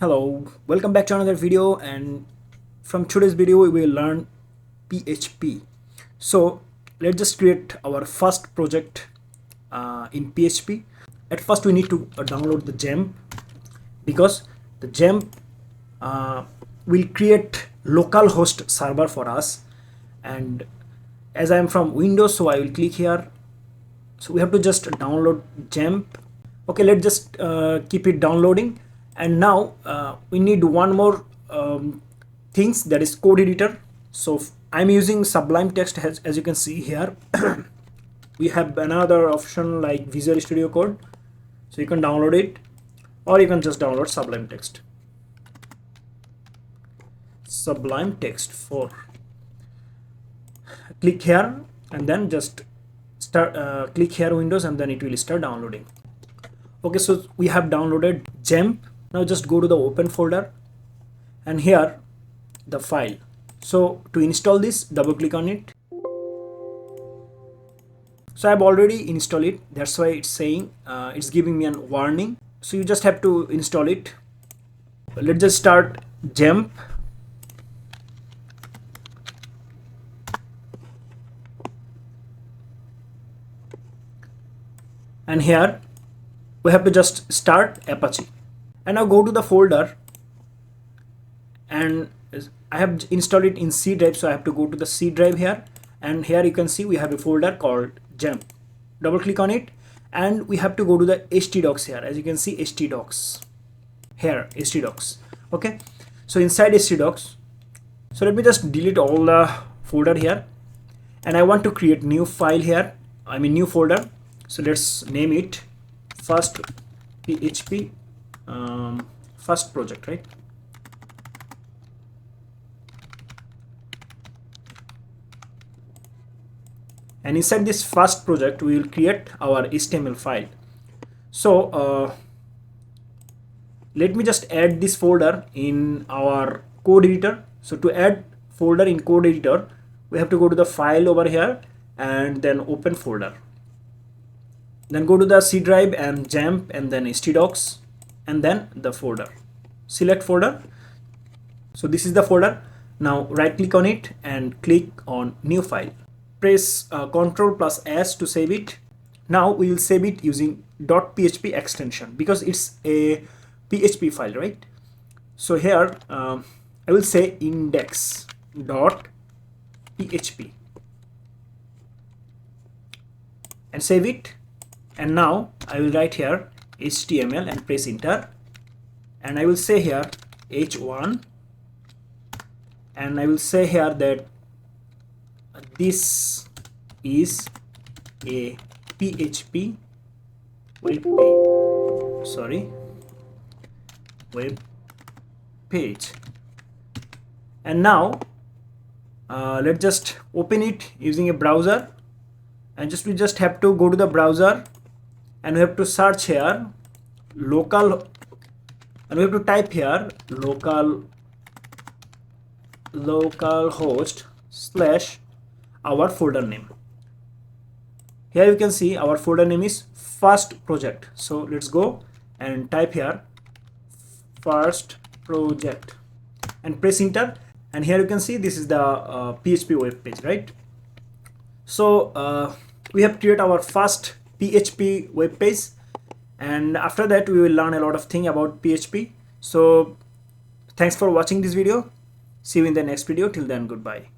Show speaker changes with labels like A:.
A: Hello, welcome back to another video, and from today's video we will learn PHP. So let's just create our first project in PHP. At first we need to download the Xampp, because the Xampp will create local host server for us. And as I am from Windows, so I will click here. So we have to just download Xampp. Okay, let's just keep it downloading. And now we need one more things, that is code editor. So I'm using Sublime Text, as you can see here. We have another option like Visual Studio Code, so you can download it, or you can just download Sublime Text. Sublime Text 4. Click here and then just start click here Windows, and then it will start downloading. Okay, so we have downloaded Xampp. Now just go to the open folder, and here the file. So to install this, double click on it. So I've already installed it, that's why it's saying it's giving me a warning. So you just have to install it. Let's just start Xampp. And here we have to just start Apache. And now go to the folder, and I have installed it in C drive, so I have to go to the C drive here, and here you can see we have a folder called Xampp. Double click on it, and we have to go to the htdocs here. As you can see, htdocs here, htdocs. Okay, so inside htdocs, so let me just delete all the folder here, and I want to create new file here, new folder. So let's name it first PHP first project, right? And inside this first project we will create our HTML file. So let me just add this folder in our code editor. So to add folder in code editor, we have to go to the file over here and then open folder. Then go to the C drive and Xampp, and then htdocs, and then the folder. Select folder. So this is the folder. Now right click on it and click on new file. Press Ctrl plus S to save it. Now we will save it using .php extension, because it's a PHP file, right? So here I will say index.php and save it. And now I will write here HTML and press enter, and I will say here h1, and I will say here that this is a PHP web page. And now let's just open it using a browser, and we just have to go to the browser, and we have to search here local, and we have to type here localhost / our folder name. Here you can see our folder name is first project. So let's go and type here first project and press enter, and here you can see this is the PHP web page, right? So we have created our first PHP web page, and after that we will learn a lot of things about PHP. So thanks for watching this video. See you in the next video. Till then, goodbye.